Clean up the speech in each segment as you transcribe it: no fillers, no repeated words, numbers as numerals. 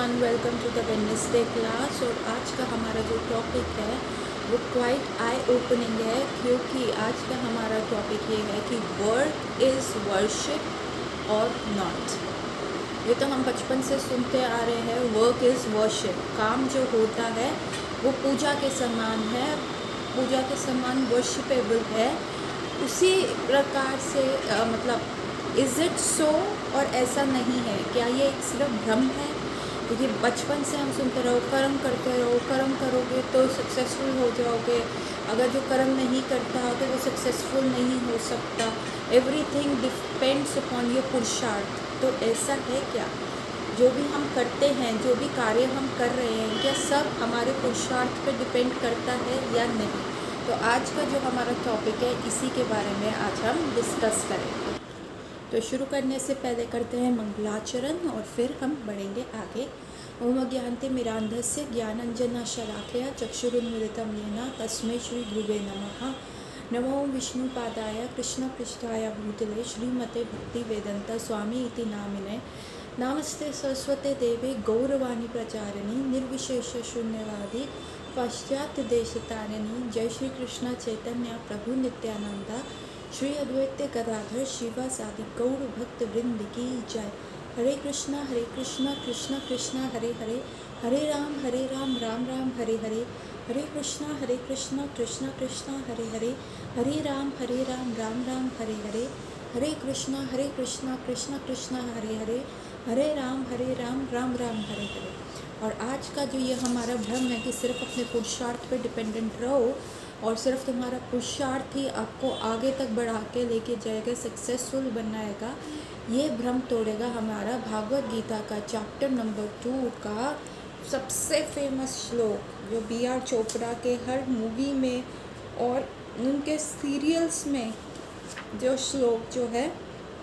Everyone, welcome to the Wednesday class. और आज का हमारा जो टॉपिक है वो क्वाइट आई ओपनिंग है, क्योंकि आज का हमारा टॉपिक ये है कि वर्क इज़ वर्शिप और नॉट। ये तो हम बचपन से सुनते आ रहे हैं, वर्क इज़ वर्शिप। काम जो होता है वो पूजा के समान है, पूजा के समान वर्शिपेबल है। उसी प्रकार से इज़ इट सो? और ऐसा नहीं है। क्या ये एक सिर्फ भ्रम है? क्योंकि बचपन से हम सुनते रहो, कर्म करते रहो, कर्म करोगे तो सक्सेसफुल हो जाओगे, अगर जो कर्म नहीं करता तो वो सक्सेसफुल नहीं हो सकता। एवरीथिंग डिपेंड्स अपॉन योर पुरुषार्थ। तो ऐसा है क्या? जो भी हम करते हैं, जो भी कार्य हम कर रहे हैं, क्या सब हमारे पुरुषार्थ पे डिपेंड करता है या नहीं? तो आज का जो हमारा टॉपिक है, इसी के बारे में आज हम डिस्कस करेंगे। तो शुरू करने से पहले करते हैं मंगलाचरण और फिर हम बढ़ेंगे आगे। ओम ज्ञानतिमिरान्धस्य ज्ञानाञ्जनशलाकया चक्षुरुन्मीलितं येन तस्मै श्री गुरुवे नमः। नमो विष्णुपादाय कृष्णपृष्ठाय भूतले श्रीमते भक्तिवेदांत स्वामी इति नामिने। नमस्ते सरस्वते देवे गौरवाणी प्रचारिणी निर्विशेष शून्यवादी पाश्चात्य देशतारिणी। जय श्री कृष्ण चैतन्य प्रभु नित्यानंदा श्री अद्वैत गदाधर शिवासादि गौर भक्त वृंद की जय। हरे कृष्णा कृष्ण कृष्ण हरे हरे, हरे राम राम राम हरे हरे, हरे कृष्णा कृष्ण कृष्ण हरे हरे, हरे राम राम राम हरे हरे, हरे कृष्णा कृष्ण कृष्ण हरे हरे, हरे राम राम राम हरे हरे। और आज का जो ये हमारा भ्रम है कि सिर्फ अपने पुरुषार्थ पे डिपेंडेंट रहो और सिर्फ तुम्हारा पुरुषार्थ ही आपको आगे तक बढ़ा के लेके जाएगा, सक्सेसफुल बनाएगा, ये भ्रम तोड़ेगा हमारा भागवत गीता का चैप्टर नंबर 2 का सबसे फेमस श्लोक, जो B.R. चोपड़ा के हर मूवी में और उनके सीरियल्स में जो श्लोक जो है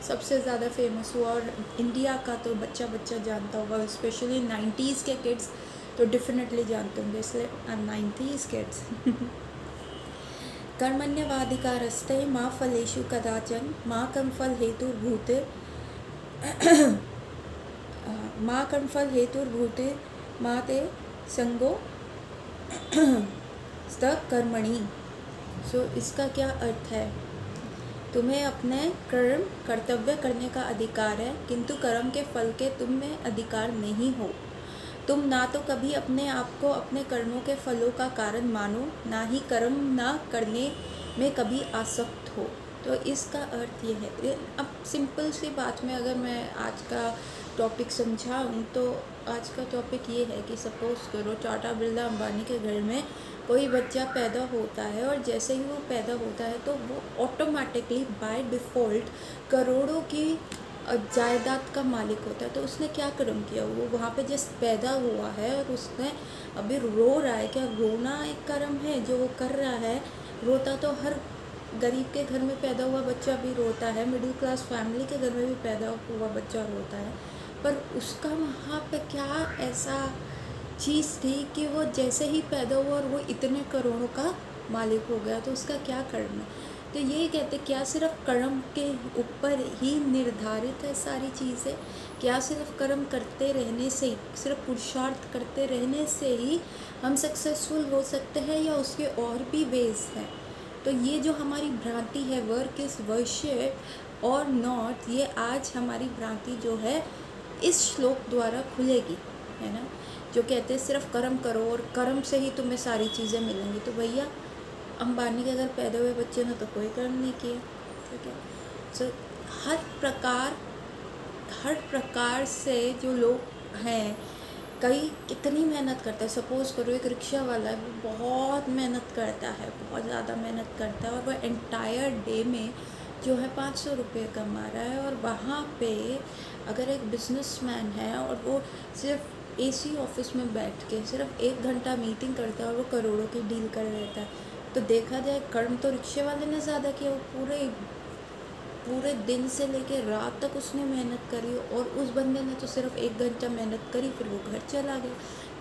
सबसे ज़्यादा फेमस हुआ। और इंडिया का तो बच्चा बच्चा जानता होगा, स्पेशली 90s के किड्स तो डेफिनेटली जानते होंगे, इसलिए 90s किड्स। कर्मण्यवाधिकारस्ते मा फलेषु कदाचन मा कर्मफल हेतुर्भूते मा कर्मफल हेतुर्भूते मा ते संगो कर्मणि। सो इसका क्या अर्थ है? तुम्हें अपने कर्तव्य करने का अधिकार है, किंतु कर्म के फल के तुम में अधिकार नहीं हो। तुम ना तो कभी अपने आप को अपने कर्मों के फलों का कारण मानो, ना ही कर्म ना करने में कभी आसक्त हो। तो इसका अर्थ ये है। अब सिंपल सी बात में अगर मैं आज का टॉपिक समझाऊँ तो आज का टॉपिक ये है कि सपोज़ करो टाटा बिरला अंबानी के घर में कोई बच्चा पैदा होता है, और जैसे ही वो पैदा होता है तो वो ऑटोमेटिकली बाय डिफ़ॉल्ट करोड़ों की जायदाद का मालिक होता है। तो उसने क्या कर्म किया? वो वहाँ पे जस्ट पैदा हुआ है और उसने अभी रो रहा है। क्या रोना एक कर्म है जो वो कर रहा है? रोता तो हर गरीब के घर में पैदा हुआ बच्चा भी रोता है, मिडिल क्लास फैमिली के घर में भी पैदा हुआ बच्चा रोता है, पर उसका वहाँ पे क्या ऐसा चीज़ थी कि वो जैसे ही पैदा हुआ और वो इतने करोड़ों का मालिक हो गया, तो उसका क्या कर्म है? तो यही कहते, क्या सिर्फ कर्म के ऊपर ही निर्धारित है सारी चीज़ें? क्या सिर्फ कर्म करते रहने से ही, सिर्फ पुरुषार्थ करते रहने से ही हम सक्सेसफुल हो सकते हैं, या उसके और भी वेज हैं? तो ये जो हमारी भ्रांति है, वर्क इज़ वर्शिप और नॉट, ये आज हमारी भ्रांति जो है इस श्लोक द्वारा खुलेगी, है ना। जो कहते हैं सिर्फ कर्म करो और कर्म से ही तुम्हें सारी चीज़ें मिलेंगी। तो भैया अंबानी के अगर पैदा हुए बच्चे ने तो कोई कर्म नहीं किया, ठीक है। सो हर प्रकार से जो लोग हैं, कई कितनी मेहनत करता है। सपोज़ करो एक रिक्शा वाला है, वो बहुत मेहनत करता है, बहुत ज़्यादा मेहनत करता है, और वह एंटायर डे में जो है 500 रुपये कमा रहा है। और वहाँ पे अगर एक बिजनेसमैन है और वो सिर्फ AC ऑफिस में बैठ के सिर्फ 1 घंटा मीटिंग करता है और वो करोड़ों की डील कर लेता है, तो देखा जाए कर्म तो रिक्शे वाले ने ज़्यादा किया। वो पूरे दिन से लेके रात तक उसने मेहनत करी, और उस बंदे ने तो सिर्फ 1 घंटा मेहनत करी, फिर वो घर चला गया।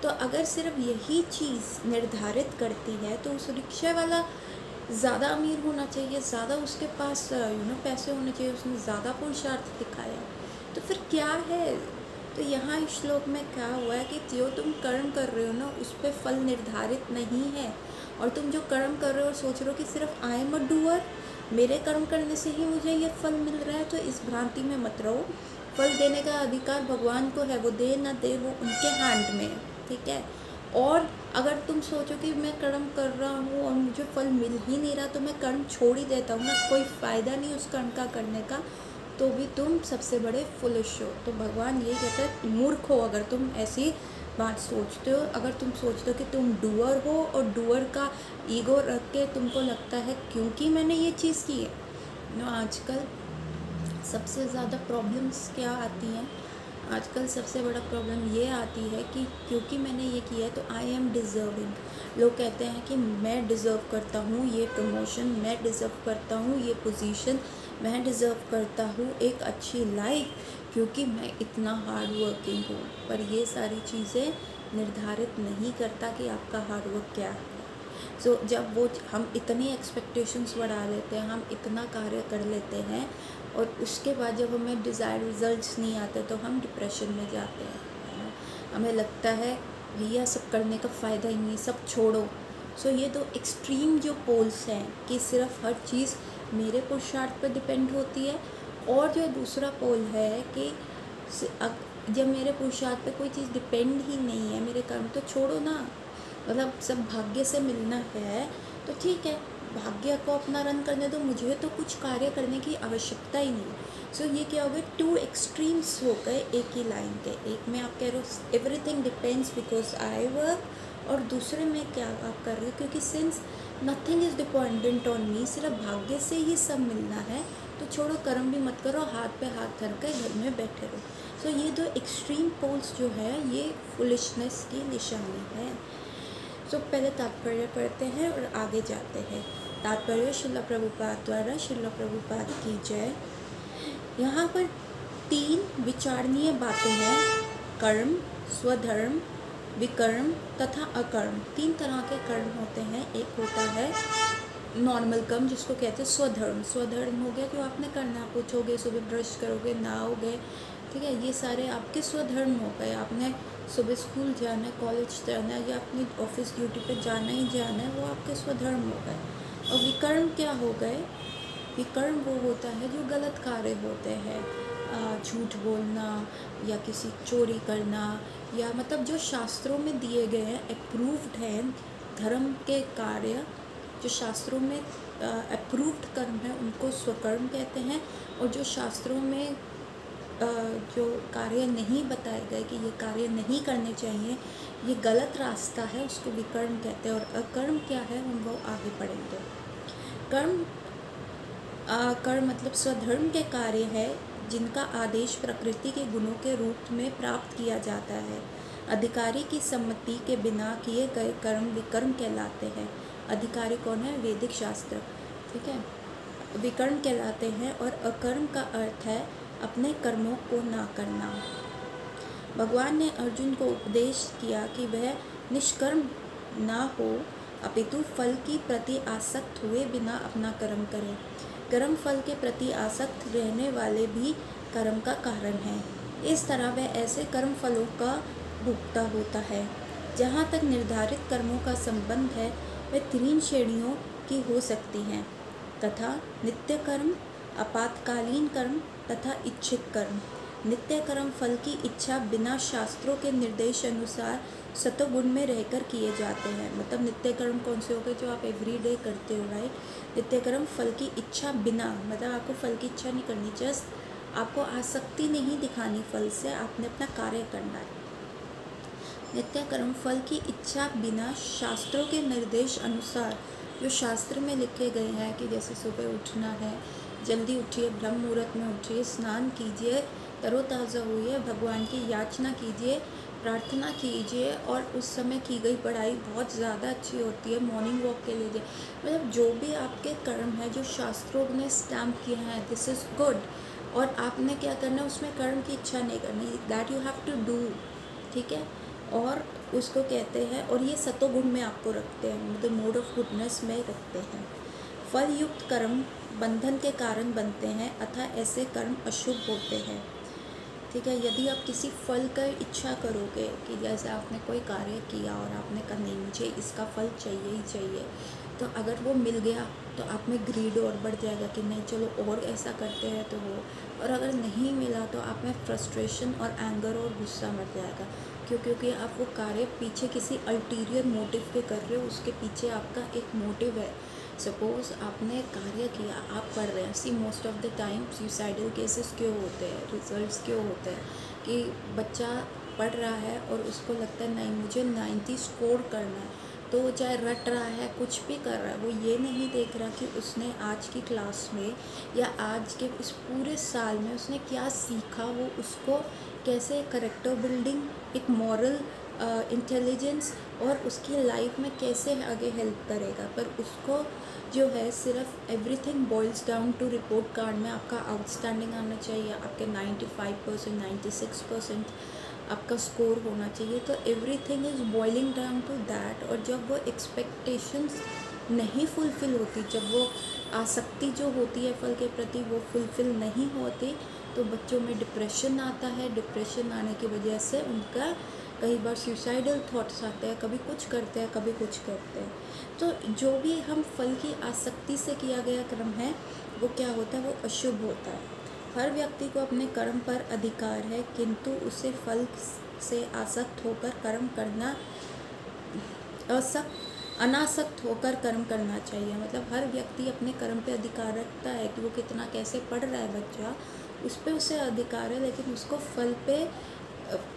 तो अगर सिर्फ यही चीज़ निर्धारित करती है तो उस रिक्शा वाला ज़्यादा अमीर होना चाहिए, ज़्यादा उसके पास पैसे होने चाहिए, उसने ज़्यादा पुरुषार्थ दिखाया। तो फिर क्या है? तो यहाँ इस श्लोक में क्या हुआ है कि जो तुम कर्म कर रहे हो ना उस पर फल निर्धारित नहीं है, और तुम जो कर्म कर रहे हो और सोच रहे हो कि सिर्फ आई एम अ डूअर, मेरे कर्म करने से ही मुझे ये फल मिल रहा है, तो इस भ्रांति में मत रहो। फल देने का अधिकार भगवान को है, वो दे ना दे वो उनके हैंड में है, ठीक है। और अगर तुम सोचो कि मैं कर्म कर रहा हूँ और मुझे फल मिल ही नहीं रहा तो मैं कर्म छोड़ ही देता हूँ ना, कोई फ़ायदा नहीं उस कर्म का करने का, तो भी तुम सबसे बड़े फुलिश हो। तो भगवान ये कहते हैं मूर्ख हो अगर तुम ऐसी बात सोचते हो। अगर तुम सोचते हो कि तुम डूअर हो और डूअर का ईगो रख के तुमको लगता है क्योंकि मैंने ये चीज़ की है ना। आजकल सबसे ज़्यादा प्रॉब्लम्स क्या आती हैं, आजकल सबसे बड़ा प्रॉब्लम ये आती है कि क्योंकि मैंने ये किया है तो आई एम डिज़र्विंग। लोग कहते हैं कि मैं डिज़र्व करता हूँ ये प्रमोशन, मैं डिज़र्व करता हूँ ये पोजीशन, मैं डिज़र्व करता हूँ एक अच्छी लाइफ, क्योंकि मैं इतना हार्ड वर्किंग हूँ। पर ये सारी चीज़ें निर्धारित नहीं करता कि आपका हार्ड वर्क क्या है। सो जब वो हम इतनी एक्सपेक्टेशंस बढ़ा लेते हैं, हम इतना कार्य कर लेते हैं और उसके बाद जब हमें डिज़ायर रिजल्ट्स नहीं आते तो हम डिप्रेशन में जाते हैं। हमें लगता है भैया सब करने का फ़ायदा ही नहीं, सब छोड़ो। सो ये तो एक्सट्रीम जो पोल्स हैं कि सिर्फ हर चीज़ मेरे पुरुषार्थ पर डिपेंड होती है, और जो दूसरा पोल है कि जब मेरे पुरुषार्थ पे कोई चीज़ डिपेंड ही नहीं है, मेरे कर्म तो छोड़ो ना, मतलब सब भाग्य से मिलना है तो ठीक है, भाग्य को अपना रन करने दो, मुझे तो कुछ कार्य करने की आवश्यकता ही नहीं। सो ये क्या हो गया, टू एक्सट्रीम्स हो गए एक ही लाइन के। एक में आप कह रहे हो everything depends because I work, और दूसरे में क्या आप कर रहे हो क्योंकि since nothing is dependent on me, सिर्फ भाग्य से ही सब मिलना है, तो छोड़ो कर्म भी मत करो, हाथ पे हाथ धर कर घर में बैठे रहो। सो ये दो एक्सट्रीम पोल्स जो है ये फुलिशनेस की निशानी है। सो पहले तात्पर्य पढ़ते हैं और आगे जाते हैं। तात्पर्य श्रील प्रभुपाद द्वारा, श्रील प्रभुपाद की जय। यहाँ पर 3 विचारणीय बातें हैं, कर्म, स्वधर्म, विकर्म तथा अकर्म। 3 तरह के कर्म होते हैं। एक होता है नॉर्मल कर्म जिसको कहते हैं स्वधर्म। स्वधर्म हो गया जो आपने करना, आप उठोगे, सुबह ब्रश करोगे, नहाओगे, ठीक है, ये सारे आपके स्वधर्म हो गए। आपने सुबह स्कूल जाना है, कॉलेज जाना है या अपनी ऑफिस ड्यूटी पे जाना ही जाना है, वो आपके स्वधर्म हो गए। और विकर्म क्या हो गए, विकर्म वो होता है जो गलत कार्य होते हैं, झूठ बोलना या किसी चोरी करना, या मतलब जो शास्त्रों में दिए गए हैं, अप्रूव्ड हैं धर्म के कार्य, जो शास्त्रों में अप्रूव्ड कर्म है उनको स्वकर्म कहते हैं। और जो शास्त्रों में जो कार्य नहीं बताए गए कि ये कार्य नहीं करने चाहिए, ये गलत रास्ता है, उसको विकर्म कहते हैं। और अकर्म क्या है हम वो आगे पढ़ेंगे। कर्म मतलब स्वधर्म के कार्य है जिनका आदेश प्रकृति के गुणों के रूप में प्राप्त किया जाता है। अधिकारी की सम्मति के बिना किए गए कर्म विकर्म कहलाते हैं। अधिकारी कौन है, वैदिक शास्त्र, ठीक है, विकर्म कहलाते हैं। और अकर्म का अर्थ है अपने कर्मों को ना करना। भगवान ने अर्जुन को उपदेश किया कि वह निष्कर्म ना हो अपितु फल की प्रति आसक्त हुए बिना अपना कर्म करे। कर्म फल के प्रति आसक्त रहने वाले भी कर्म का कारण है। इस तरह वह ऐसे कर्म फलों का भुगता होता है। जहाँ तक निर्धारित कर्मों का संबंध है वे 3 श्रेणियों की हो सकती हैं तथा नित्य कर्म, आपातकालीन कर्म तथा इच्छित कर्म। नित्य कर्म फल की इच्छा बिना शास्त्रों के निर्देश अनुसार सतोगुण में रहकर किए जाते हैं। मतलब नित्य कर्म कौन से हो गए, जो आप एवरीडे करते हो, राइट। नित्य कर्म फल की इच्छा बिना, मतलब आपको फल की इच्छा नहीं करनी, जस्ट आपको आसक्ति नहीं दिखानी फल से, आपने अपना कार्य करना है। नित्य कर्म फल की इच्छा बिना शास्त्रों के निर्देश अनुसार, जो शास्त्र में लिखे गए हैं कि जैसे सुबह उठना है, जल्दी उठिए, ब्रह्म मुहूर्त में उठिए, स्नान कीजिए, तरोताज़ा हुई, भगवान की याचना कीजिए, प्रार्थना कीजिए, और उस समय की गई पढ़ाई बहुत ज़्यादा अच्छी होती है, मॉर्निंग वॉक के लिए, मतलब जो भी आपके कर्म है जो शास्त्रों ने स्टैम्प किया है, दिस इज़ गुड। और आपने क्या करना है, उसमें कर्म की इच्छा नहीं करनी, that you have to do, ठीक है। और उसको कहते हैं, और ये सतोगुण में आपको रखते हैं, मतलब मोड ऑफ गुडनेस में रखते हैं। फल युक्त कर्म बंधन के कारण बनते हैं अतः ऐसे कर्म अशुभ होते हैं। ठीक है। यदि आप किसी फल का इच्छा करोगे कि जैसे आपने कोई कार्य किया और आपने कहा नहीं मुझे इसका फल चाहिए ही चाहिए, तो अगर वो मिल गया तो आप में ग्रीड और बढ़ जाएगा कि नहीं चलो और ऐसा करते हैं तो वो, और अगर नहीं मिला तो आप में फ्रस्ट्रेशन और एंगर और गुस्सा मर जाएगा। क्योंकि आप वो कार्य पीछे किसी अल्टीरियर मोटिव पे कर रहे हो, उसके पीछे आपका एक मोटिव है। सपोज़ आपने कार्य किया, आप पढ़ रहे हैं, see most of the time suicidal cases क्यों होते हैं, रिजल्ट्स क्यों होते हैं कि बच्चा पढ़ रहा है और उसको लगता है नहीं मुझे 90 स्कोर करना है, तो वो चाहे रट रहा है कुछ भी कर रहा है, वो ये नहीं देख रहा कि उसने आज की क्लास में या आज के इस पूरे साल में उसने क्या सीखा, वो उसको कैसे करेक्टर बिल्डिंग, एक मॉरल इंटेलिजेंस और उसकी लाइफ में कैसे आगे हेल्प करेगा। पर उसको जो है सिर्फ everything boils down to report card में आपका आउटस्टैंडिंग आना चाहिए, आपके 95%, 96% आपका स्कोर होना चाहिए, तो everything is boiling down to that. और जब वो एक्सपेक्टेशंस नहीं फुलफ़िल होती, जब वो आसक्ति जो होती है फल के प्रति वो फुलफ़िल नहीं होती, तो बच्चों में डिप्रेशन आता है। डिप्रेशन आने की वजह से उनका कई बार सुसाइडल थॉट्स आते हैं, कभी कुछ करते हैं कभी कुछ करते हैं। तो जो भी हम फल की आसक्ति से किया गया कर्म है वो क्या होता है, वो अशुभ होता है। हर व्यक्ति को अपने कर्म पर अधिकार है, किंतु उसे फल से आसक्त होकर कर्म करना अनासक्त होकर कर्म करना चाहिए। मतलब हर व्यक्ति अपने कर्म पे अधिकार रखता है कि वो कितना कैसे पढ़ रहा है बच्चा, उस पर उसे अधिकार है, लेकिन उसको फल पे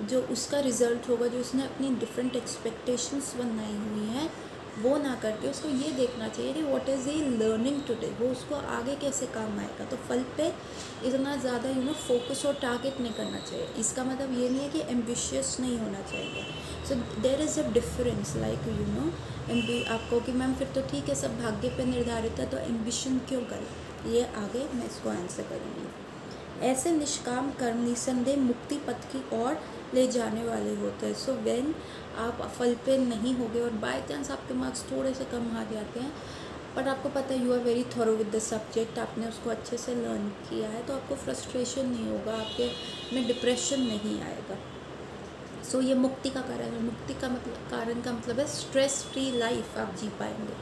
जो उसका रिज़ल्ट होगा, जो उसने अपनी डिफरेंट एक्सपेक्टेशंस बनाई हुई हैं वो ना करके उसको ये देखना चाहिए कि what is he learning today, वो उसको आगे कैसे काम आएगा। तो फल पे इतना ज़्यादा फोकस और टारगेट नहीं करना चाहिए। इसका मतलब ये नहीं है कि एम्बिशियस नहीं होना चाहिए। So there is a difference, like आपको कि मैम फिर तो ठीक है सब भाग्य पे निर्धारित है, तो एम्बिशन क्यों करें, ये आगे मैं इसको आंसर करूँगी। ऐसे निष्काम कर्म निसंदेह मुक्ति पथ की ओर ले जाने वाले होते हैं। सो व्हेन आप फल पे नहीं होगे और बाय चांस आपके मार्क्स थोड़े से कम आ जाते हैं, बट आपको पता है you are very thorough with the subject, आपने उसको अच्छे से लर्न किया है, तो आपको फ्रस्ट्रेशन नहीं होगा, आपके में डिप्रेशन नहीं आएगा। सो ये मुक्ति का कारण है। मुक्ति का मतलब कारण का मतलब है स्ट्रेस फ्री लाइफ आप जी पाएंगे।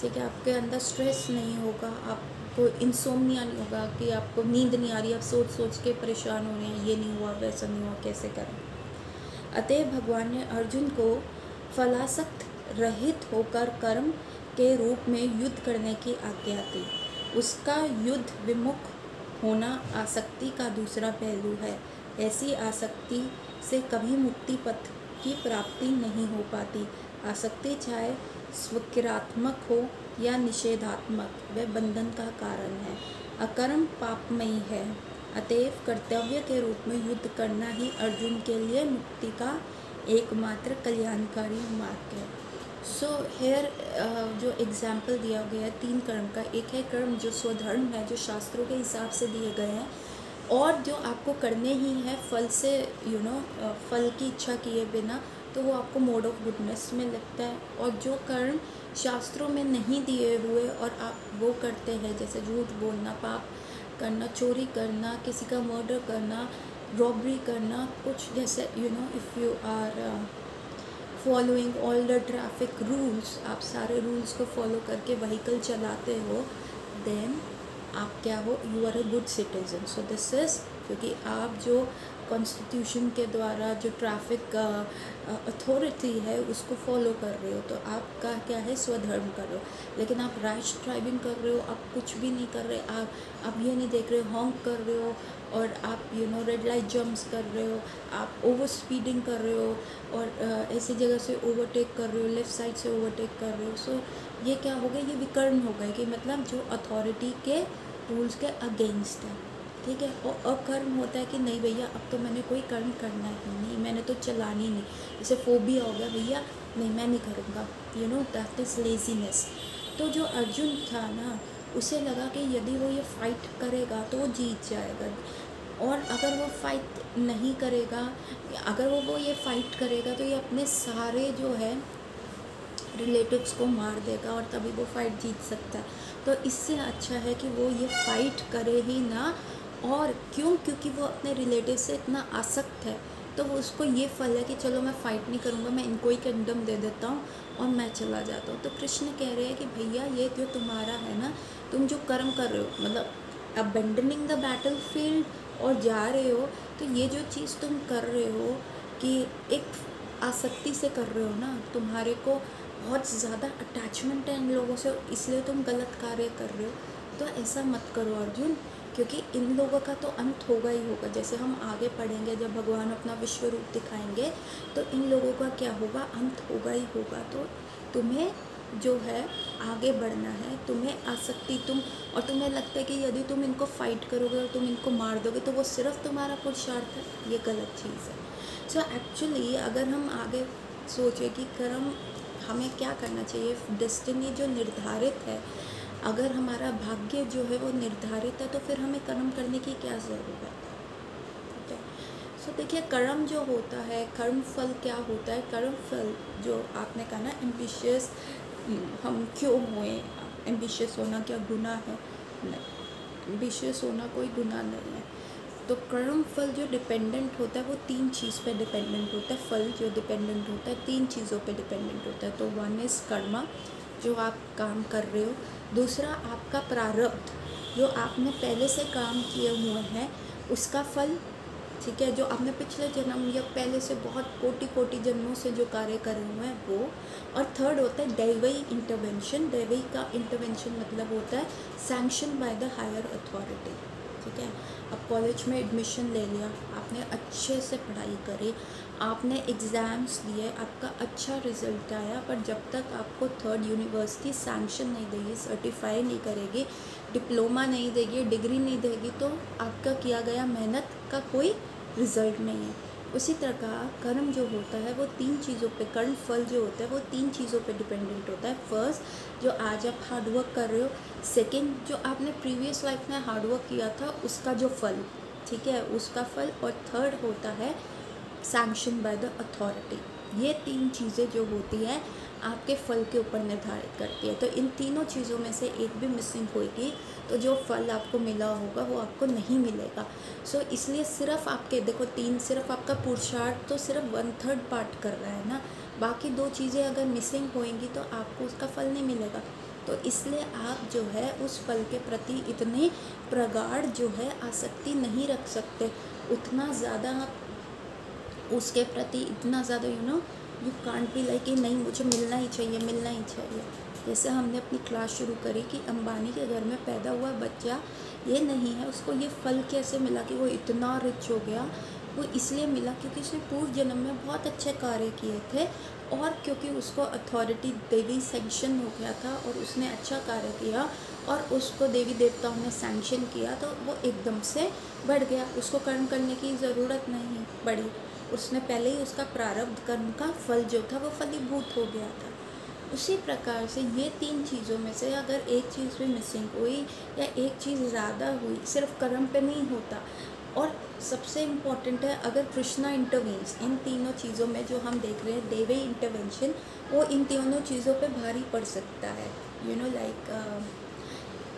ठीक है, आपके अंदर स्ट्रेस नहीं होगा, आपको इंसोम्निया नहीं होगा कि आपको नींद नहीं आ रही, आप सोच सोच के परेशान हो रहे हैं, ये नहीं हुआ वैसा नहीं हुआ कैसे करें। अतः भगवान ने अर्जुन को फलासक्त रहित होकर कर्म के रूप में युद्ध करने की आज्ञा दी। उसका युद्ध विमुख होना आसक्ति का दूसरा पहलू है। ऐसी आसक्ति से कभी मुक्ति पथ की प्राप्ति नहीं हो पाती। आसक्ति चाहे स्वीकारात्मक हो या निषेधात्मक, वह बंधन का कारण है। अकर्म पापमयी है, अतएव कर्तव्य के रूप में युद्ध करना ही अर्जुन के लिए मुक्ति का एकमात्र कल्याणकारी मार्ग है। सो हेयर जो एग्जाम्पल दिया गया है 3 कर्म का, एक है कर्म जो स्वधर्म है, जो शास्त्रों के हिसाब से दिए गए हैं, और जो आपको करने ही है फल से फल की इच्छा किए बिना, तो वो आपको मोड ऑफ गुडनेस में लगता है। और जो कर्म शास्त्रों में नहीं दिए हुए और आप वो करते हैं, जैसे झूठ बोलना, पाप करना, चोरी करना, किसी का मर्डर करना, रॉबरी करना, कुछ जैसे if you are following all the traffic rules, आप सारे रूल्स को फॉलो करके व्हीकल चलाते हो, देन आप क्या हो, you are a good citizen. So this is, क्योंकि आप जो कॉन्स्टिट्यूशन के द्वारा जो ट्रैफिक अथॉरिटी है उसको फॉलो कर रहे हो, तो आपका क्या है, स्वधर्म कर रहे हो। लेकिन आप रैश ड्राइविंग कर रहे हो, आप कुछ भी नहीं कर रहे, आप ये नहीं देख रहे हो, हॉन्क कर रहे हो, और आप रेड लाइट जंप्स कर रहे हो, आप ओवर स्पीडिंग कर रहे हो, और ऐसी जगह से ओवरटेक कर रहे हो, लेफ़्ट साइड से ओवरटेक कर रहे हो। सो ये क्या हो गया, ये विकर्ण हो गया कि मतलब जो अथॉरिटी के रूल्स के अगेंस्ट है। ठीक है, और अकर्म होता है कि नहीं भैया अब तो मैंने कोई कर्म करना ही नहीं, मैंने तो चलानी नहीं, जैसे फोबिया हो गया, भैया नहीं मैं नहीं करूँगा, दैट इज़ लेजीनेस। तो जो अर्जुन था ना, उसे लगा कि यदि वो ये फाइट करेगा तो वो जीत जाएगा, और अगर वो फाइट नहीं करेगा, अगर वो ये फाइट करेगा तो ये अपने सारे जो है रिलेटिव्स को मार देगा और तभी वो फाइट जीत सकता है। तो इससे अच्छा है कि वो ये फाइट करे ही ना, और क्यों? क्योंकि वो अपने रिलेटिव से इतना आसक्त है, तो वो उसको ये फल है कि चलो मैं फ़ाइट नहीं करूँगा, मैं इनको ही किंगडम दे देता हूँ और मैं चला जाता हूँ। तो कृष्ण कह रहे हैं कि भैया ये जो तुम्हारा है ना, तुम जो कर्म कर रहे हो, मतलब अबेंडनिंग द बैटल फील्ड और जा रहे हो, तो ये जो चीज़ तुम कर रहे हो कि एक आसक्ति से कर रहे हो ना, तुम्हारे को बहुत ज़्यादा अटैचमेंट है इन लोगों से, इसलिए तुम गलत कार्य कर रहे हो। तो ऐसा मत करो अर्जुन, क्योंकि इन लोगों का तो अंत होगा ही होगा। जैसे हम आगे पढ़ेंगे, जब भगवान अपना विश्व रूप दिखाएंगे, तो इन लोगों का क्या होगा, अंत होगा ही होगा। तो तुम्हें जो है आगे बढ़ना है, तुम्हें आसक्ति और तुम्हें लगता है कि यदि तुम इनको फाइट करोगे और तुम इनको मार दोगे तो वो सिर्फ तुम्हारा पुरुषार्थ है, ये गलत चीज़ है। सो एक्चुअली अगर हम आगे सोचें कि कर्म हमें क्या करना चाहिए, डेस्टिनी जो निर्धारित है, अगर हमारा भाग्य जो है वो निर्धारित है, तो फिर हमें कर्म करने की क्या ज़रूरत है। ठीक है। सो देखिए, कर्म जो होता है, कर्म फल क्या होता है, कर्म फल जो आपने कहा ना एम्बिशियस हम क्यों हुए, एम्बिशियस होना क्या गुनाह है? नहीं, एम्बिशियस होना कोई गुनाह नहीं है। तो कर्म फल जो डिपेंडेंट होता है वो 3 चीज़ पे डिपेंडेंट होता है। फल जो डिपेंडेंट होता है 3 चीज़ों पे डिपेंडेंट होता है। तो 1 इज़ कर्मा, जो आप काम कर रहे हो। दूसरा आपका प्रारब्ध, जो आपने पहले से काम किए हुए हैं उसका फल, ठीक है, जो आपने पिछले जन्म या पहले से बहुत कोटि कोटि जन्मों से जो कार्य करे हुए हैं वो। और थर्ड होता है दैवी इंटरवेंशन। दैवी का इंटरवेंशन मतलब होता है sanction by the higher authority. ठीक है, अब कॉलेज में एडमिशन ले लिया, आपने अच्छे से पढ़ाई करी, आपने एग्ज़ाम्स दिए, आपका अच्छा रिजल्ट आया, पर जब तक आपको थर्ड यूनिवर्सिटी सैंक्शन नहीं देगी, सर्टिफाई नहीं करेगी, डिप्लोमा नहीं देगी, डिग्री नहीं देगी, तो आपका किया गया मेहनत का कोई रिज़ल्ट नहीं है। उसी प्रकार कर्म जो होता है वो 3 चीज़ों पे, कर्म फल जो होता है वो 3 चीज़ों पे डिपेंडेंट होता है। फर्स्ट, जो आज आप हार्डवर्क कर रहे हो। सेकंड, जो आपने प्रीवियस लाइफ में हार्डवर्क किया था उसका जो फल, ठीक है, उसका फल। और थर्ड होता है सैंक्शन बाय द अथॉरिटी। ये 3 चीज़ें जो होती हैं आपके फल के ऊपर निर्धारित करती है। तो इन तीनों चीज़ों में से एक भी मिसिंग होगी तो जो फल आपको मिला होगा वो आपको नहीं मिलेगा। सो इसलिए सिर्फ आपके देखो 3, सिर्फ आपका पुरुषार्थ तो सिर्फ 1/3 पार्ट कर रहा है ना, बाकी 2 चीज़ें अगर मिसिंग होएंगी तो आपको उसका फल नहीं मिलेगा। तो इसलिए आप जो है उस फल के प्रति इतने प्रगाढ़ जो है आसक्ति नहीं रख सकते, उतना ज़्यादा आप उसके प्रति इतना ज़्यादा यू कांट बी लाइक कि नहीं मुझे मिलना ही चाहिए, मिलना ही चाहिए। जैसे हमने अपनी क्लास शुरू करी कि अंबानी के घर में पैदा हुआ बच्चा ये नहीं है, उसको ये फल कैसे मिला कि वो इतना रिच हो गया, वो इसलिए मिला क्योंकि उसने पूर्व जन्म में बहुत अच्छे कार्य किए थे, और क्योंकि उसको अथॉरिटी देवी सैंक्शन हो गया था और उसने अच्छा कार्य किया और उसको देवी देवताओं ने सैंक्शन किया, तो वो एकदम से बढ़ गया, उसको कर्म करने की ज़रूरत नहीं पड़ी, उसने पहले ही उसका प्रारब्ध कर्म का फल जो था वो फलीभूत हो गया था। उसी प्रकार से ये 3 चीज़ों में से अगर एक चीज़ भी मिसिंग हुई या एक चीज़ ज़्यादा हुई, सिर्फ कर्म पे नहीं होता। और सबसे इम्पॉर्टेंट है, अगर कृष्णा इंटरवीन्स इन तीनों चीज़ों में, जो हम देख रहे हैं देवी इंटरवेंशन, वो इन तीनों चीज़ों पे भारी पड़ सकता है। लाइक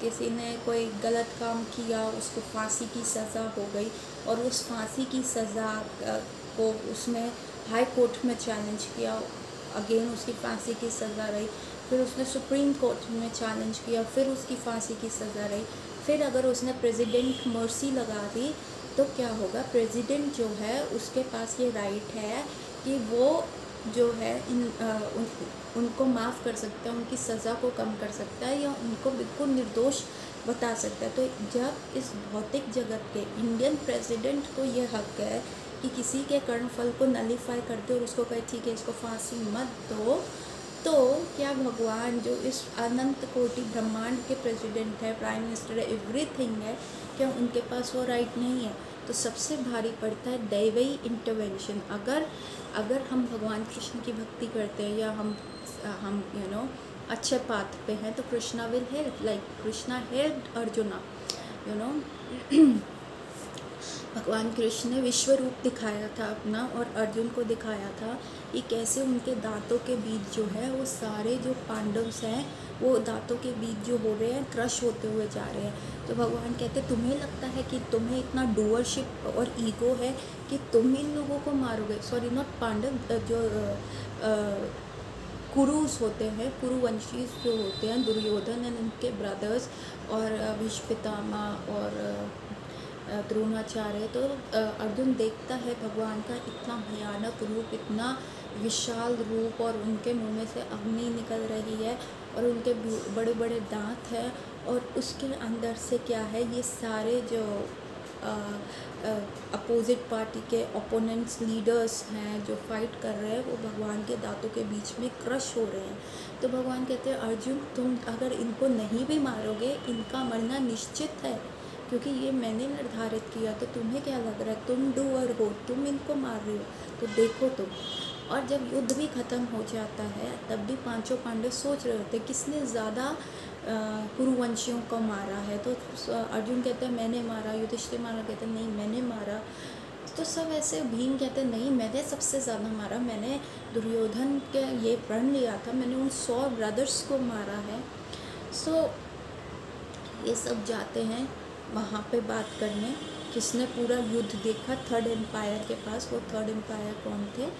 किसी ने कोई गलत काम किया, उसको फांसी की सज़ा हो गई और उस फांसी की सज़ा को उसने हाई कोर्ट में चैलेंज किया, अगेन उसकी फांसी की सज़ा रही, फिर उसने सुप्रीम कोर्ट में चैलेंज किया, फिर उसकी फांसी की सज़ा रही, फिर अगर उसने प्रेसिडेंट मर्सी लगा दी तो क्या होगा, प्रेसिडेंट जो है उसके पास ये राइट है कि वो जो है उनको माफ़ कर सकता है, उनकी सज़ा को कम कर सकता है या उनको बिल्कुल निर्दोष बता सकता है। तो जब इस भौतिक जगत के इंडियन प्रेसिडेंट को ये हक है कि किसी के कर्म फल को नलीफाई करते और उसको कहे ठीक है इसको फांसी मत दो, तो क्या भगवान जो इस अनंत कोटि ब्रह्मांड के प्रेसिडेंट है, प्राइम मिनिस्टर है, एवरीथिंग है, क्या उनके पास वो राइट नहीं है? तो सबसे भारी पड़ता है दैवी इंटरवेंशन। अगर हम भगवान कृष्ण की भक्ति करते हैं या हम अच्छे पाथ पे हैं, तो Krishna will help, like Krishna help arjuna. भगवान कृष्ण ने विश्व रूप दिखाया था अपना और अर्जुन को दिखाया था कि कैसे उनके दांतों के बीच जो है वो सारे जो पांडव्स हैं वो दांतों के बीच जो हो रहे हैं क्रश होते हुए जा रहे हैं। तो भगवान कहते तुम्हें लगता है कि तुम्हें इतना डूअरशिप और ईगो है कि तुम इन लोगों को मारोगे। सॉरी, नॉट पांडव, जो कुरुस होते हैं, कुरुवंशी जो होते हैं, दुर्योधन एंड उनके ब्रदर्स और भीष्म पितामह और द्रोणाचार्य। तो अर्जुन देखता है भगवान का इतना भयानक रूप, इतना विशाल रूप, और उनके मुंह में से अग्नि निकल रही है और उनके बड़े बड़े दांत हैं, और उसके अंदर से क्या है, ये सारे जो अपोजिट पार्टी के ओपोनेंट्स लीडर्स हैं जो फाइट कर रहे हैं वो भगवान के दांतों के बीच में क्रश हो रहे हैं। तो भगवान कहते हैं अर्जुन, तुम अगर इनको नहीं भी मारोगे इनका मरना निश्चित है, क्योंकि ये मैंने निर्धारित किया। तो तुम्हें क्या लग रहा है, तुम डूअर हो, तुम इनको मार रहे हो, तो देखो तुम। और जब युद्ध भी ख़त्म हो जाता है तब भी पांचों पांडव सोच रहे होते किसने ज़्यादा कुरुवंशियों को मारा है। तो अर्जुन कहते हैं मैंने मारा, युधिष्ठिर मारा, कहते हैं नहीं मैंने मारा। तो सब ऐसे, भीम कहते हैं नहीं मैंने सबसे ज़्यादा मारा, मैंने दुर्योधन के ये प्रण लिया था, मैंने उन 100 ब्रदर्स को मारा है। सो ये सब जाते हैं वहाँ पे बात करने, किसने पूरा युद्ध देखा थर्ड एम्पायर के पास। वो थर्ड एम्पायर कौन थे,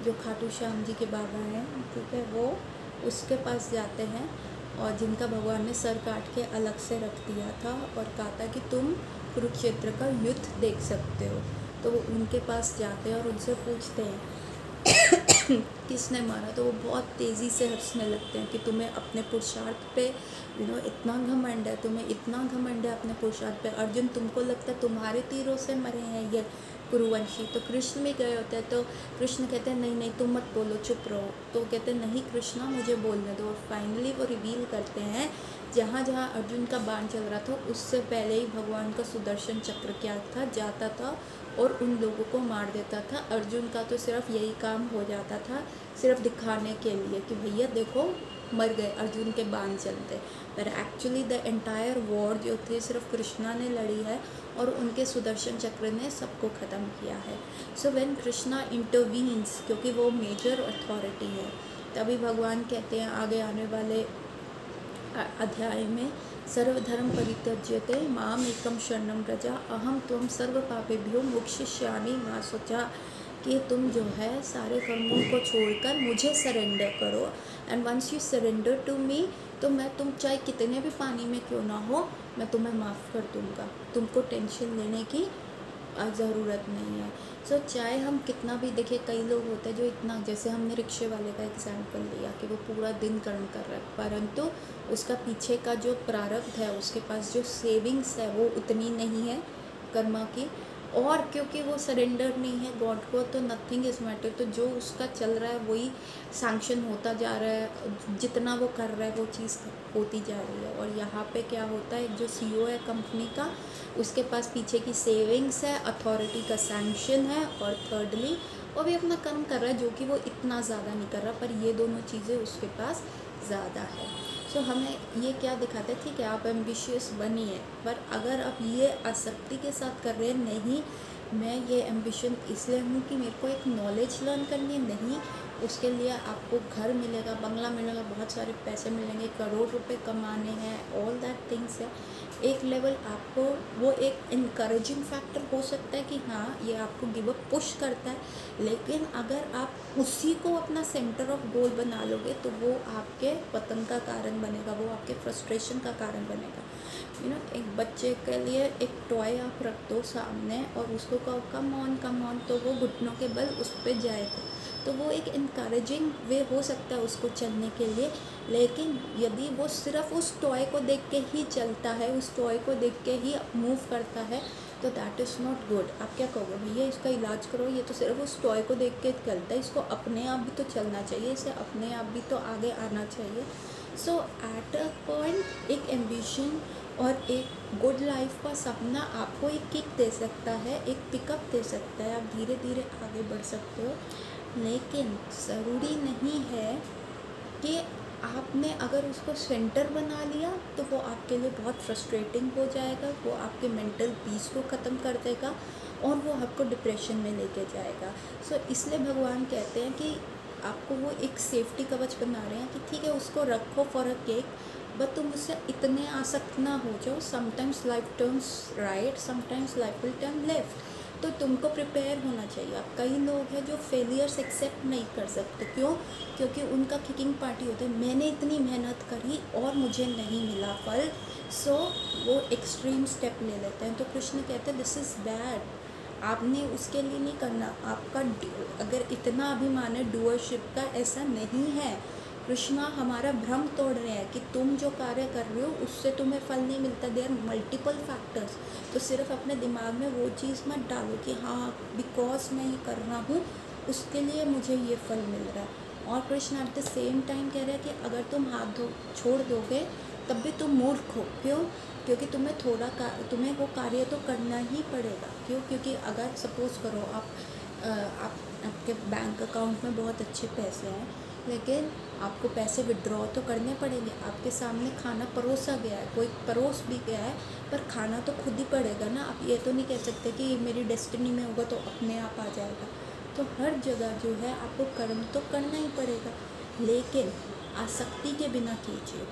जो खाटू श्याम जी के बाबा हैं, ठीक है, वो उसके पास जाते हैं, और जिनका भगवान ने सर काट के अलग से रख दिया था और कहा था कि तुम कुरुक्षेत्र का युद्ध देख सकते हो। तो वो उनके पास जाते हैं और उनसे पूछते हैं किसने मारा। तो वो बहुत तेज़ी से हंसने लगते हैं कि तुम्हें अपने पुरुषार्थ पे इतना घमंड है, तुम्हें इतना घमंड है अपने पुरुषार्थ पे। अर्जुन, तुमको लगता है तुम्हारे तीरों से मरे हैं ये कुरुवंशी। तो कृष्ण भी गए होते हैं, तो कृष्ण कहते हैं नहीं नहीं तुम मत बोलो, चुप रहो। तो कहते हैं नहीं कृष्णा मुझे बोलने दो। और फाइनली वो रिवील करते हैं जहाँ जहाँ अर्जुन का बाण चल रहा था उससे पहले ही भगवान का सुदर्शन चक्र क्या था, जाता था और उन लोगों को मार देता था। अर्जुन का तो सिर्फ यही काम हो जाता था, सिर्फ दिखाने के लिए कि भैया देखो मर गए अर्जुन के बाण चलते। पर एक्चुअली द एंटायर वॉर जो थे सिर्फ कृष्णा ने लड़ी है और उनके सुदर्शन चक्र ने सबको ख़त्म किया है। सो व्हेन कृष्णा इंटरवीन्स, क्योंकि वो मेजर अथॉरिटी है, तभी भगवान कहते हैं आगे आने वाले अध्याय में सर्वधर्म परित्यज्यते माम एकम शरणम व्रजा अहम त्वं सर्व पापेभ्यो मोक्षयिष्यामि मा शुचा, कि तुम जो है सारे कर्मों को छोड़कर मुझे सरेंडर करो। And once you surrender to me, तो मैं तुम चाहे कितने भी पानी में क्यों ना हो मैं तुम्हें माफ़ कर दूँगा, तुमको टेंशन लेने की ज़रूरत नहीं है। सो चाहे हम कितना भी, देखिए कई लोग होते हैं जो इतना, जैसे हमने रिक्शे वाले का एग्जाम्पल लिया कि वो पूरा दिन कर्म कर रहा है परंतु उसका पीछे का जो प्रारब्ध है, उसके पास जो सेविंग्स है वो उतनी नहीं है कर्मा की, और क्योंकि वो सरेंडर नहीं है गॉड को, तो नथिंग इज़ मैटर। तो जो उसका चल रहा है वही सैंक्शन होता जा रहा है, जितना वो कर रहा है वो चीज़ होती जा रही है। और यहाँ पे क्या होता है, जो सीईओ है कंपनी का, उसके पास पीछे की सेविंग्स है, अथॉरिटी का सैंक्शन है, और थर्डली वो भी अपना कर्म कर रहा है जो कि वो इतना ज़्यादा नहीं कर रहा, पर ये दोनों चीज़ें उसके पास ज़्यादा है। सो हमें ये क्या दिखाता है, ठीक है आप एम्बिशियस बनिए, पर अगर आप ये आसक्ति के साथ कर रहे हैं, नहीं मैं ये एम्बिशन इसलिए हूँ कि मेरे को एक नॉलेज लर्न करनी है, नहीं उसके लिए आपको घर मिलेगा, बंगला मिलेगा, बहुत सारे पैसे मिलेंगे, करोड़ रुपए कमाने हैं, ऑल दैट थिंग्स है। एक लेवल आपको वो एक इनकरेजिंग फैक्टर हो सकता है कि हाँ ये आपको गिव अप पुश करता है, लेकिन अगर आप उसी को अपना सेंटर ऑफ गोल बना लोगे तो वो आपके पतन का कारण बनेगा, वो आपके फ्रस्ट्रेशन का कारण बनेगा। एक बच्चे के लिए एक टॉय आप रख दो सामने और उसको कहो कम ऑन, तो वो घुटनों के बल उस पर जाएगा, तो वो एक इनकरेजिंग वे हो सकता है उसको चलने के लिए। लेकिन यदि वो सिर्फ उस टॉय को देख के ही चलता है, उस टॉय को देख के ही मूव करता है, तो दैट इज़ नॉट गुड। आप क्या कहोगे, भैया इसका इलाज करो, ये तो सिर्फ उस टॉय को देख के चलता है, इसको अपने आप भी तो चलना चाहिए, इसे अपने आप भी तो आगे आना चाहिए। सो एट अ पॉइंट एक एम्बिशन और एक गुड लाइफ का सपना आपको एक किक दे सकता है, एक पिकअप दे सकता है, आप धीरे धीरे आगे बढ़ सकते हो। लेकिन ज़रूरी नहीं है कि आपने अगर उसको सेंटर बना लिया तो वो आपके लिए बहुत फ्रस्ट्रेटिंग हो जाएगा, वो आपके मेंटल पीस को ख़त्म कर देगा, और वो आपको डिप्रेशन में लेके जाएगा। सो इसलिए भगवान कहते हैं कि आपको वो एक सेफ्टी कवच बना रहे हैं कि ठीक है उसको रखो फॉर अ केक, बट तुम उससे इतने आसक्त ना हो जाओ। Sometimes life turns right, sometimes life will turn left, तो तुमको प्रिपेयर होना चाहिए। अब कई लोग हैं जो फेलियर्स एक्सेप्ट नहीं कर सकते, क्यों? क्योंकि उनका किकिंग पार्टी होता है, मैंने इतनी मेहनत करी और मुझे नहीं मिला फल, सो वो एक्सट्रीम स्टेप ले लेते हैं। तो कृष्ण कहते हैं दिस इज़ बैड, आपने उसके लिए नहीं करना। आपका अगर इतना अभिमान है डूअरशिप का, ऐसा नहीं है। कृष्णा हमारा भ्रम तोड़ रहे हैं कि तुम जो कार्य कर रहे हो उससे तुम्हें फल नहीं मिलता। There multiple factors. तो सिर्फ अपने दिमाग में वो चीज़ मत डालो कि हाँ बिकॉज मैं ये कर रहा हूँ उसके लिए मुझे ये फल मिल रहा है। और Krishna at the same time कह रहे हैं कि अगर तुम हाथ छोड़ दोगे तब भी तुम मूर्ख हो। क्यों? क्योंकि तुम्हें वो कार्य तो करना ही पड़ेगा। क्यों? क्योंकि अगर सपोज़ करो आपके बैंक अकाउंट में बहुत अच्छे पैसे हैं, लेकिन आपको पैसे विड्रॉ तो करने पड़ेंगे। आपके सामने खाना परोसा गया है, कोई परोस भी गया है, पर खाना तो खुद ही पड़ेगा ना। आप ये तो नहीं कह सकते कि मेरी डेस्टिनी में होगा तो अपने आप आ जाएगा। तो हर जगह जो है आपको कर्म तो करना ही पड़ेगा, लेकिन आसक्ति के बिना कीजिए।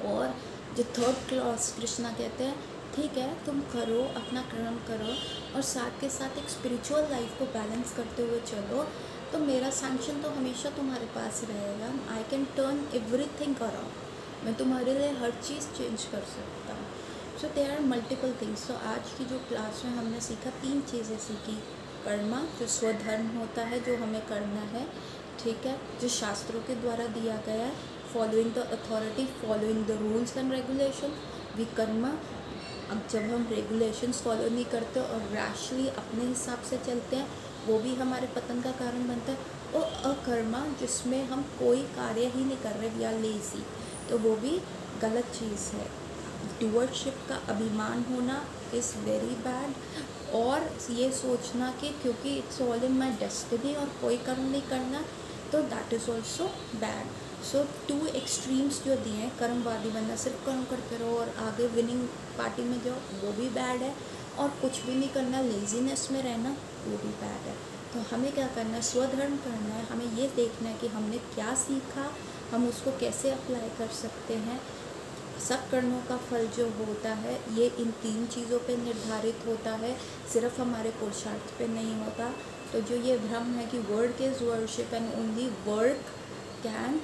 और जो थर्ड क्लॉज कृष्णा कहते हैं ठीक है तुम करो, अपना कर्म करो और साथ के साथ एक स्पिरिचुअल लाइफ को बैलेंस करते हुए चलो, तो मेरा सैंक्शन तो हमेशा तुम्हारे पास रहेगा। I can turn everything around, मैं तुम्हारे लिए हर चीज़ चेंज कर सकता हूँ। So there are multiple things. तो आज की जो क्लास में हमने सीखा 3 चीज़ें सीखी। कर्मा जो स्वधर्म होता है, जो हमें करना है, ठीक है, जो शास्त्रों के द्वारा दिया गया है, following the authority, following the rules and regulation. विकर्मा, अब जब हम रेगुलेशंस फॉलो नहीं करते और रैशली अपने हिसाब से चलते हैं, वो भी हमारे पतन का कारण बनता है। और अकर्मा जिसमें हम कोई कार्य ही नहीं कर रहे, वी आर लेजी, तो वो भी गलत चीज़ है। डूअरशिप का अभिमान होना इज़ वेरी बैड, और ये सोचना कि क्योंकि it's all in my destiny और कोई कर्म नहीं करना, तो that is also bad. So 2 extremes जो दिए हैं, कर्मवादी बनना, सिर्फ कर्म करते रहो और आगे विनिंग पार्टी में जाओ, वो भी बैड है, और कुछ भी नहीं करना, लेजीनेस में रहना, वो भी बैड है। तो हमें क्या करना है? स्वधर्म करना है। हमें ये देखना है कि हमने क्या सीखा, हम उसको कैसे अप्लाई कर सकते हैं। सब कर्मों का फल जो होता है ये इन 3 चीज़ों पे निर्धारित होता है, सिर्फ हमारे पुरुषार्थ पे नहीं होता। तो जो ये भ्रम है कि work is worship and only work can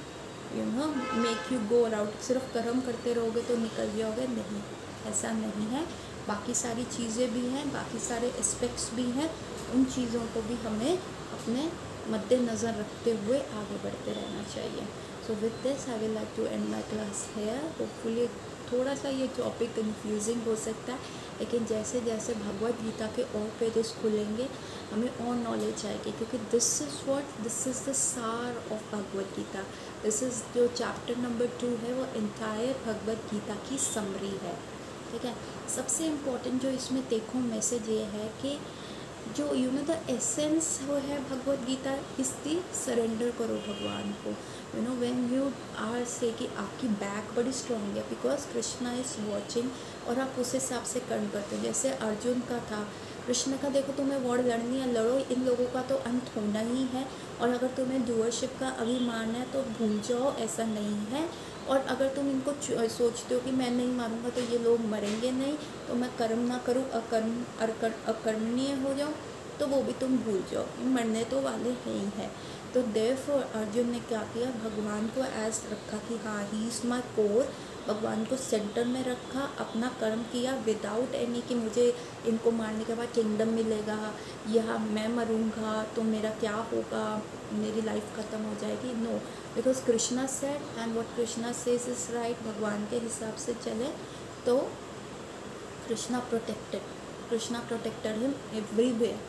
make you go around, सिर्फ कर्म करते रहोगे तो निकल जाओगे, नहीं, ऐसा नहीं है। बाकी सारी चीज़ें भी हैं, बाकी एस्पेक्ट्स एस्पेक्ट्स भी हैं, उन चीज़ों को भी हमें अपने मद्देनज़र रखते हुए आगे बढ़ते रहना चाहिए। So with this I will like to end my class here. Hopefully थोड़ा सा ये टॉपिक कन्फ्यूजिंग हो सकता है, लेकिन जैसे जैसे भगवद गीता के और पेजेस खुलेंगे हमें और नॉलेज आएगी, क्योंकि दिस इज़ द सार of Bhagavad Gita. This is जो चैप्टर नंबर 2 है वो एंटायर भगवद गीता की समरी है, ठीक है। सबसे इम्पोर्टेंट जो इसमें देखो मैसेज ये है कि जो द एसेंस वो है भगवद गीता इस दी सरेंडर करो भगवान को। व्हेन यू आर से कि आपकी बैक बड़ी स्ट्रॉन्ग है, बिकॉज कृष्णा इज़ वॉचिंग, और आप उस हिसाब से कर्म करते हो। जैसे अर्जुन का था, कृष्ण का देखो तुम्हें वॉर लड़नी है, लड़ो, इन लोगों का तो अंत होना ही है, और अगर तुम्हें डूअरशिप का अभिमान है तो भूल जाओ, ऐसा नहीं है। और अगर तुम इनको सोचते हो कि मैं नहीं मारूंगा तो ये लोग मरेंगे नहीं, तो मैं कर्म ना करूँ, अकर्मणीय हो जाऊँ, तो वो भी तुम भूल जाओ, मरने तो वाले ही हैं। तो देयरफॉर अर्जुन ने क्या किया, भगवान को एज रखा कि हाँ ही इज़ माई कोर, भगवान को सेंटर में रखा, अपना कर्म किया विदाउट एनी कि मुझे इनको मारने के बाद किंगडम मिलेगा या मैं मरूंगा तो मेरा क्या होगा, मेरी लाइफ ख़त्म हो जाएगी। No, because Krishna said and what Krishna says is right. भगवान के हिसाब से चले तो Krishna protected him everywhere.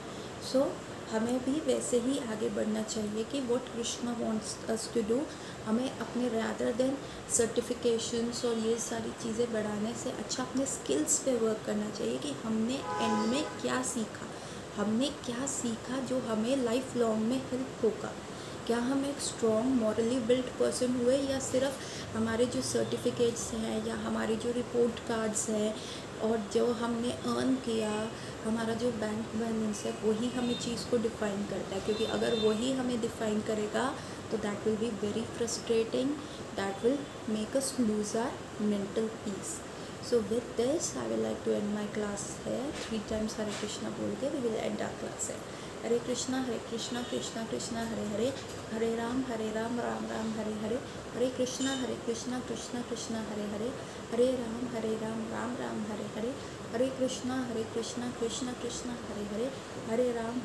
So हमें भी वैसे ही आगे बढ़ना चाहिए कि what Krishna wants us to do. हमें अपने रादर देन सर्टिफिकेशंस और ये सारी चीज़ें बढ़ाने से अच्छा अपने स्किल्स पे वर्क करना चाहिए कि हमने एंड में क्या सीखा जो हमें लाइफ लॉन्ग में हेल्प होगा। क्या हम एक स्ट्रॉन्ग मॉरली बिल्ड पर्सन हुए, या सिर्फ हमारे जो सर्टिफिकेट्स हैं या हमारे जो रिपोर्ट कार्ड्स हैं और जो हमने अर्न किया, हमारा जो बैंक बैलेंस है, वही हमें चीज़ को डिफ़ाइन करता है, क्योंकि अगर वही हमें डिफ़ाइन करेगा तो that will be very frustrating, that will make us lose our mental peace. So with this I will like to end my class here. 3 times Hare Krishna बोल के we will end our class here. Hare Krishna Krishna Krishna Hare Hare, Hare Ram Ram Ram Hare Hare, Hare Krishna Krishna Krishna Hare Hare, Hare Ram Ram Ram Hare Hare, Hare Krishna Krishna Krishna Hare Hare, Hare Ram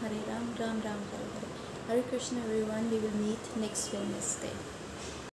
Ram Ram Hare Hare. Hare Krishna everyone. We will meet next Wednesday.